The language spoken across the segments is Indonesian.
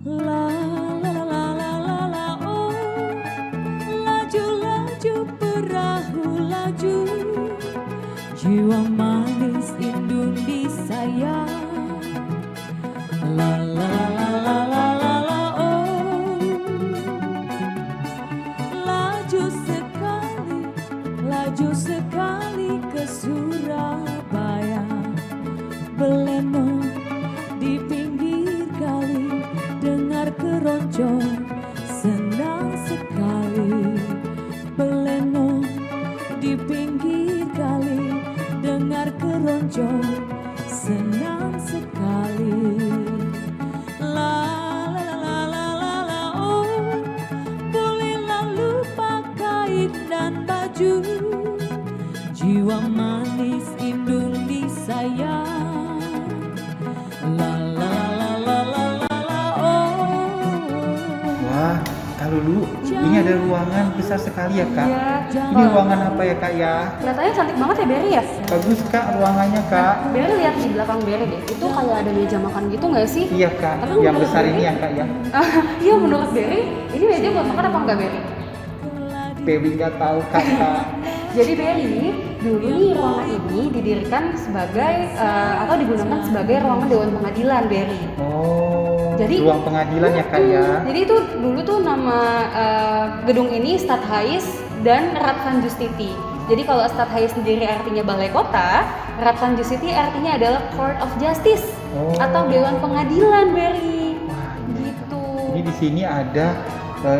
La la la la la la la, oh, laju laju perahu laju, jiwa manis indung disayang. La la la la la la la, oh, laju sekali ke Surabaya, beleno di pinggir kali, dengar keroncong senang sekali. Beleno di pinggir kali, dengar keroncong senang sekali. La la la la la la, oh, bolehlah lupa kain dan baju, jiwa manis indung disayang. La la la la la la la, oh. Wah, Kak Lulu, ini ada ruangan besar sekali ya Kak. Iya. Ini ruangan apa ya Kak ya? Kelihatannya cantik banget ya Berry ya. Bagus Kak ruangannya Kak. Berry lihat di belakang Berry deh. Itu kayak ada meja makan gitu nggak sih? Iya Kak, Tapi yang menurut besar Berry- ini ya Kak ya. Iya menurut Berry, ini meja buat makan apa enggak Berry? Baby nggak tahu Kak. Jadi Berry, dulu nih ruangan ini didirikan sebagai atau digunakan sebagai ruangan Dewan Pengadilan Berry. Oh, Jadi- ruang pengadilan ya Kak ya. Jadi itu dulu tuh nama gedung ini Stadhuis dan Raad van Justiti. Jadi kalau Stadhuis sendiri artinya balai kota, Raad van Justiti artinya adalah Court of Justice Oh. atau Dewan Pengadilan Berry. Wah, iya, Kak. Gitu. Ini di sini ada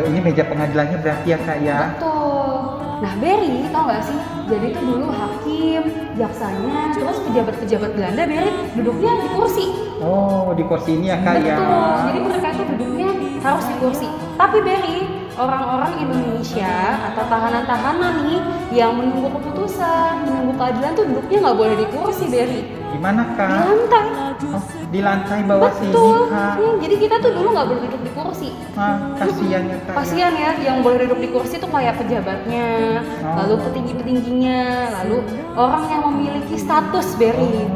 ini meja pengadilannya berarti ya Kak ya. Betul. Nah Berry, tau gak sih? Jadi itu dulu hakim, jaksanya, terus pejabat-pejabat Belanda Berry duduknya di kursi. Oh, di kursi ini ya Kak ya. Betul. Jadi mereka itu duduknya harus di kursi. Tapi Berry, orang-orang Indonesia atau tahanan-tahanan nih yang menunggu keputusan, menunggu keadilan tuh duduknya nggak boleh di kursi Berry, Di mana di Kak? lantai. Oh, di lantai bawah sini Betul. Kak. Jadi kita tuh dulu nggak boleh duduk di kursi. Kasihan ya Kak. Kasihan ya, yang boleh duduk di kursi tuh kayak pejabatnya, Oh. lalu petinggi-petingginya, lalu orang yang memiliki status Berry,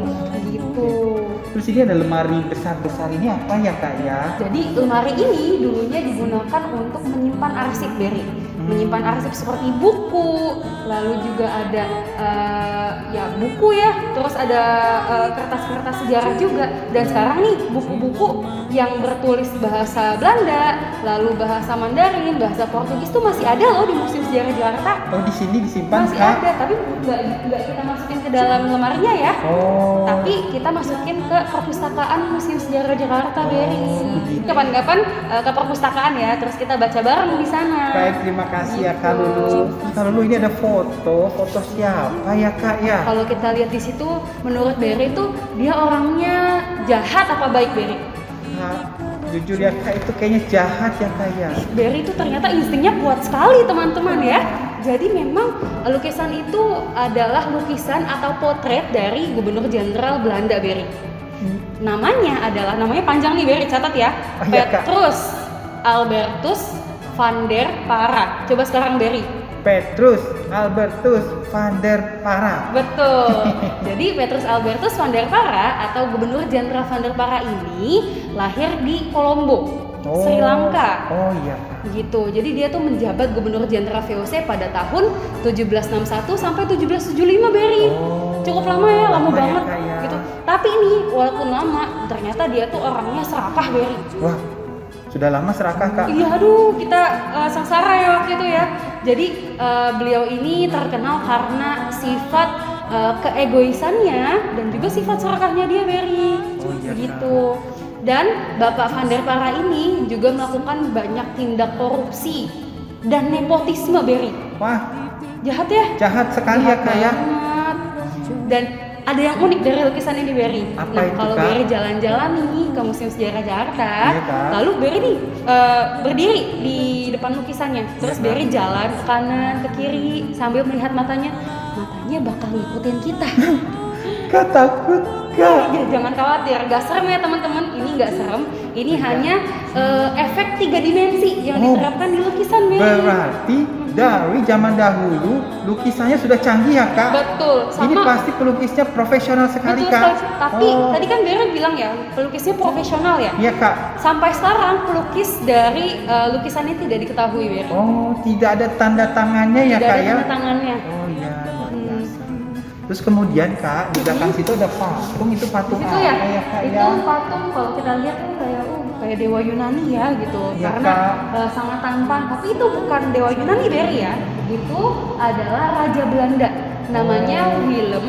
gitu. Terus ini ada lemari besar-besar ini apa ya Kak ya? Jadi lemari ini dulunya digunakan untuk menyimpan arsip Berry, menyimpan arsip seperti buku, lalu juga ada ya buku ya, terus ada kertas-kertas sejarah juga. Dan sekarang nih buku-buku yang bertulis bahasa Belanda, lalu bahasa Mandarin, bahasa Portugis tuh masih ada loh di Museum Sejarah Jakarta. Oh, di sini disimpan Masih Kak? ada, tapi nggak kita masukin ke dalam lemarinya ya. Oh. Tapi kita masukin ke perpustakaan Museum Sejarah Jakarta Berry. begitu. Kapan-kapan ke perpustakaan ya, terus kita baca bareng di sana. Baik, terima kasih ya Kak Lulu. Kak Lulu, ini ada foto siapa ya Kak ya? Kalau kita lihat di situ, menurut Berry tuh dia orangnya jahat apa baik Berry? Kak, jujur ya Kak, itu kayaknya jahat ya Kak ya. Berry itu ternyata instingnya kuat sekali teman-teman ya. Jadi memang lukisan itu adalah lukisan atau potret dari Gubernur Jenderal Belanda Berry. Namanya panjang nih Berry, catat ya. Oh, iya, Kak. Petrus Albertus van der Para. Coba sekarang Berry. Petrus Albertus van der Para. Betul. Jadi Petrus Albertus van der Para atau Gubernur Jenderal van der Para ini lahir di Colombo, Sri Lanka. Oh iya Kak. Gitu. Jadi dia tuh menjabat Gubernur Jenderal VOC pada tahun 1761 sampai 1775 Berry. Oh, Cukup lama ya, lama lama ya, banget Kak, ya. gitu. Tapi nih walaupun lama, ternyata dia tuh orangnya serakah Berry. Wah, sudah lama serakah Kak? Iya, aduh, kita sengsara ya waktu itu ya. Jadi beliau ini terkenal karena sifat keegoisannya dan juga sifat serakahnya dia Berry. Oh, iya, Begitu. Dan Bapak van der Para ini juga melakukan banyak tindak korupsi dan nepotisme Berry. Wah, Jahat ya? jahat sekali ya Kak ya. Banget. Dan ada yang unik dari lukisan ini Berry. Apa Nah, itu, kalau Kak? Berry jalan-jalan nih ke Museum Sejarah Jakarta, Iya, Kak. lalu Berry nih berdiri di depan lukisannya. Terus Iya, Kak. Berry jalan ke kanan, ke kiri sambil melihat matanya bakal ngikutin kita. Kak takut. Kak. Ya, jangan khawatir, gak serem ya teman-teman. Ini gak serem, ini hanya efek 3 dimensi yang diterapkan di lukisan Berry. Berarti dari zaman dahulu lukisannya sudah canggih ya Kak? Betul. Ini pasti pelukisnya profesional sekali betul, Kak. Tapi tadi kan Berry bilang ya, pelukisnya profesional ya. Iya Kak. Sampai sekarang pelukis dari lukisannya tidak diketahui Berry. Oh, tidak ada tanda tangannya ya Tidak Kak ada ya? tanda tangannya. Oh iya, luar biasa. Terus kemudian Kak, di belakang situ ada patung, itu patung Itu apa ya, ya Kak itu ya? patung kalau kita lihat tuh kayak dewa Yunani ya gitu, Ya, karena Kak. sangat tampan. Tapi itu bukan dewa Yunani Berry ya, itu adalah raja Belanda, namanya Willem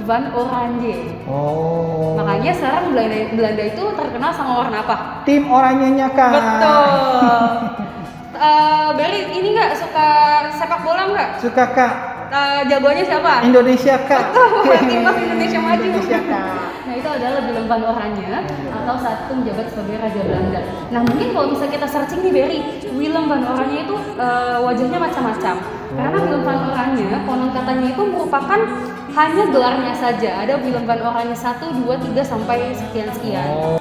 van Oranje. Oh. Makanya sekarang Belanda itu terkenal sama warna apa? Tim oranyenya Kak. Betul. Berry ini nggak suka sepak bola nggak? Suka Kak. Jagoannya siapa? Indonesia Kak. Timnas Indonesia maju. Indonesia Kak. Nah itu adalah Willem van Oranje atau satu menjabat sebagai Raja Belanda. Nah mungkin kalau bisa kita searching nih Berry, Willem van Oranje itu wajahnya macam-macam. Karena Willem van Oranje konon katanya itu merupakan hanya gelarnya saja. Ada Willem van Oranje 1, 2, 3 sampai sekian-sekian.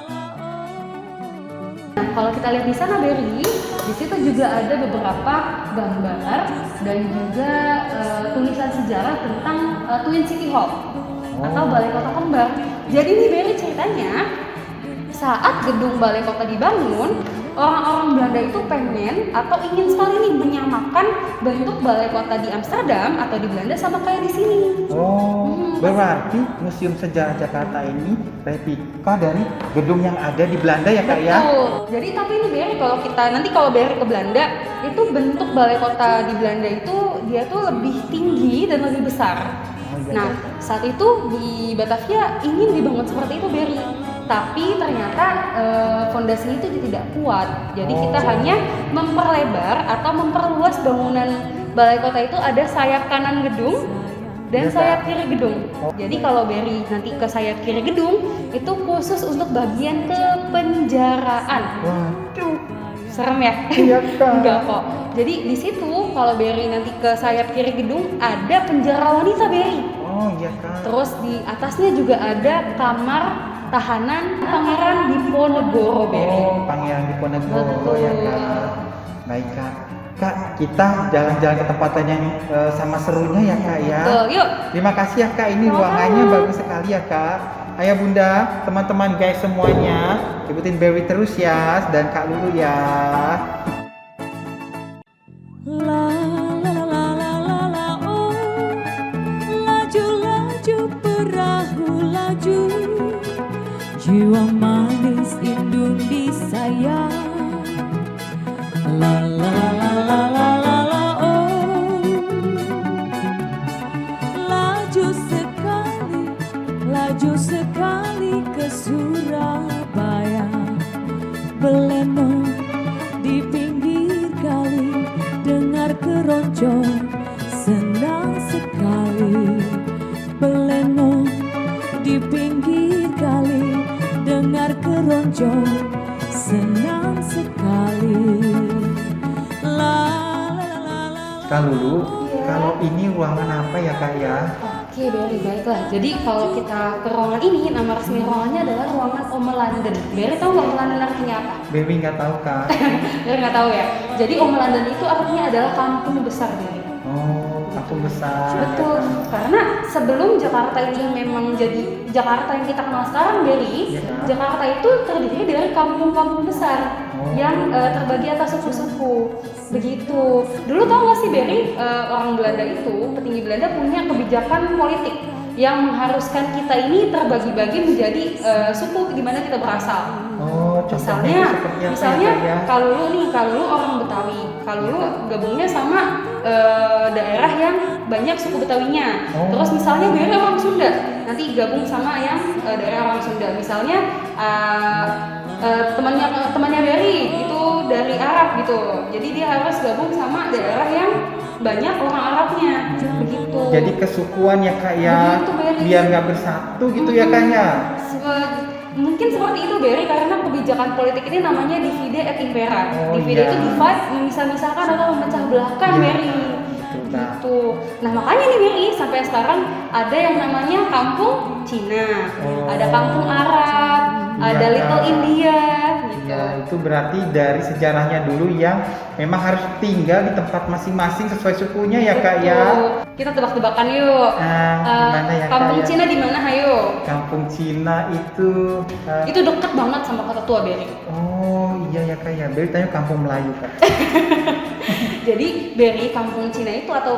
Nah, kalau kita lihat di sana Berry, di situ juga ada beberapa gambar dan juga tulisan sejarah tentang Twin City Hall atau Balai Kota Kembar. Jadi ini Berry ceritanya saat gedung Balai Kota dibangun, orang-orang Belanda itu pengen atau ingin sekali nih menyamakan bentuk Balai Kota di Amsterdam atau di Belanda sama kayak di sini. Oh, berarti Museum Sejarah Jakarta ini replika dari gedung yang ada di Belanda ya Kak ya? Betul. Jadi tapi ini Berry kalau Berry ke Belanda, itu bentuk Balai Kota di Belanda itu dia tuh lebih tinggi dan lebih besar. Oh, iya, Nah, saat itu di Batavia ingin dibangun seperti itu Berry. Tapi ternyata fondasinya itu tidak kuat. Jadi kita hanya memperlebar atau memperluas bangunan Balai Kota itu, ada sayap kanan gedung dan sayap kiri gedung. Jadi kalau Berry nanti ke sayap kiri gedung itu khusus untuk bagian kepenjaraan. Waduh, Serem ya? iya Kak. Enggak kok. Jadi di situ kalau Berry nanti ke sayap kiri gedung ada penjara wanita Berry. Oh iya Kak. Terus di atasnya juga ada kamar tahanan Pangeran Diponegoro Berry. Oh, Pangeran Diponegoro Betul. ya Kak. Baik Kak. Kak, kita jalan-jalan ke tempat yang sama serunya ya Kak ya. Betul, yuk. Terima kasih ya Kak, ini Sama-sama. ruangannya bagus sekali ya Kak. Ayah Bunda, teman-teman guys semuanya, ikutin Berry terus ya, dan Kak Lulu ya. La la la la la la oh, laju laju perahu laju, jiwa manis indung di sayap. La la la la la la la oh, laju sekali ke Surabaya, beleno di pinggir kali, dengar keroncong senang sekali. Beleno di pinggir kali, dengar keroncong senang sekali. La la la la. Kak Lulu, kalau ini ruangan apa ya Kak ya? Oke, Berry, baiklah. Jadi kalau kita ke ruangan ini, nama resmi ruangannya adalah ruangan Ome London. Berry tahu nggak Ome London artinya apa? Berry nggak tahu Kak. Berry nggak tahu ya. Jadi Ome London itu artinya adalah kampung besar Berry. Oh, kampung besar. Betul. Karena sebelum Jakarta ini memang jadi Jakarta yang kita kenal sekarang Berry, Jakarta itu terdiri dari kampung-kampung besar yang terbagi atas suku-suku. Begitu. Dulu tau gak sih Berry, orang Belanda itu, petinggi Belanda punya kebijakan politik yang mengharuskan kita ini terbagi-bagi menjadi suku di mana kita berasal. Oh, contohnya seperti apa Misalnya ya Kak ya? kalau lu orang Betawi, kalau lu gabungnya sama daerah yang banyak suku Betawinya. Terus misalnya Berry orang Sunda, nanti gabung sama yang daerah orang Sunda. Misalnya temannya Berry itu dari Arab gitu, jadi dia harus gabung sama daerah yang banyak orang Arabnya, begitu. Jadi kesukuan ya Kak ya, Begitu, Berry. biar nggak bersatu gitu ya Kak ya. Mungkin seperti itu Berry, karena kebijakan politik ini namanya divide et impera. Oh, Divide iya. itu divide, memisah-misahkan atau memecah belahkan Iya. Berry. Betul, Kak. Gitu. gitu. Nah makanya nih Berry, sampai sekarang ada yang namanya kampung Cina, ada kampung Arab, ada Iya, Little Kak. India gitu. Ya, itu berarti dari sejarahnya dulu yang memang harus tinggal di tempat masing-masing sesuai sukunya ya Kak ya. Betul. Kita tebak-tebakan yuk. Gimana ya, Kampung Kak, ya? Cina di mana, hayo? Kampung Cina itu Itu dekat banget sama kota tua Berry. oh iya ya Kak ya. Berarti tanya kampung Melayu Kak. Jadi Berry, kampung Cina itu atau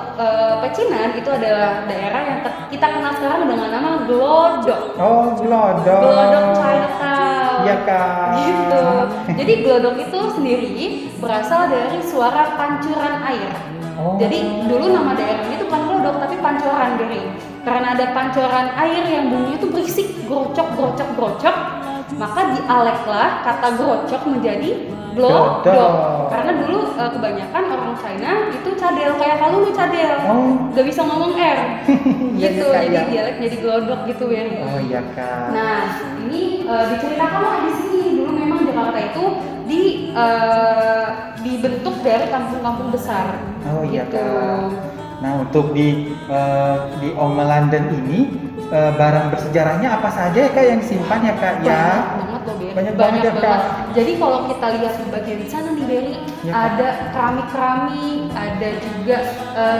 Pecinan itu adalah daerah yang kita kenal sekarang dengan nama Glodok. Oh, Glodok. Glodok Chinatown. Iya Kak. Gitu. Jadi Glodok itu sendiri berasal dari suara pancuran air. Oh. Jadi dulu nama daerahnya itu bukan Glodok tapi pancoran Berry. Karena ada pancoran air yang bunyinya itu berisik, grocok grocok grocok, maka dialeklah kata grocok menjadi Glodok. Glodok. Karena dulu kebanyakan orang China itu cadel, kayak kalau lu cadel, Oh. gak bisa ngomong R, Iya, gitu. Kak, Jadi ya. dialek jadi Glodok gitu Berry. Oh iya Kak. Nah, ini diceritakan lah di sini dulu memang Jakarta itu dibentuk dari kampung-kampung besar. Oh iya gitu. Kak. Nah untuk di Oma London ini barang bersejarahnya apa saja ya Kak yang disimpan ya Kak ya? Banyak banget loh Berry. Banyak banget ya, Kak. Jadi kalau kita lihat di bagian sana nih Berry, Ya, Kak. ada keramik-keramik, ada juga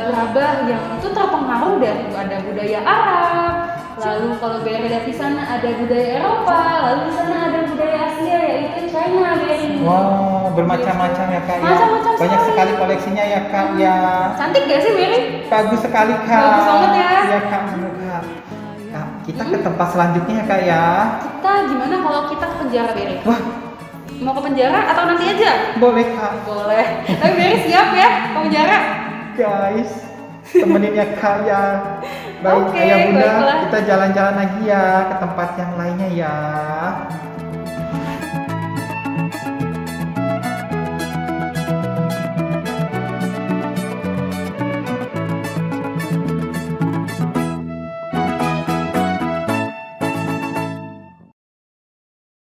gerabah yang itu terpengaruh dari ada budaya Arab. Lalu kalau Berry lihat di sana ada budaya Eropa, lalu di sana ada budaya Asia yaitu China Berry. Wow, bermacam-macam ya Kak ya. Macam-macam Banyak sekali. sekali koleksinya ya Kak ya. Cantik gak sih Berry? Bagus sekali Kak. Bagus banget ya. Iya Kak, bener, Kak. Kak, kita ke tempat selanjutnya ya Kak ya. Kita gimana kalau kita ke penjara Berry? Wah, Mau ke penjara atau nanti aja? boleh Kak. Boleh. Tapi Berry siap ya ke penjara? Guys, temenin ya Kak ya. Baik Oke, Ayah Bunda, baiklah. kita jalan-jalan lagi ya ke tempat yang lainnya ya.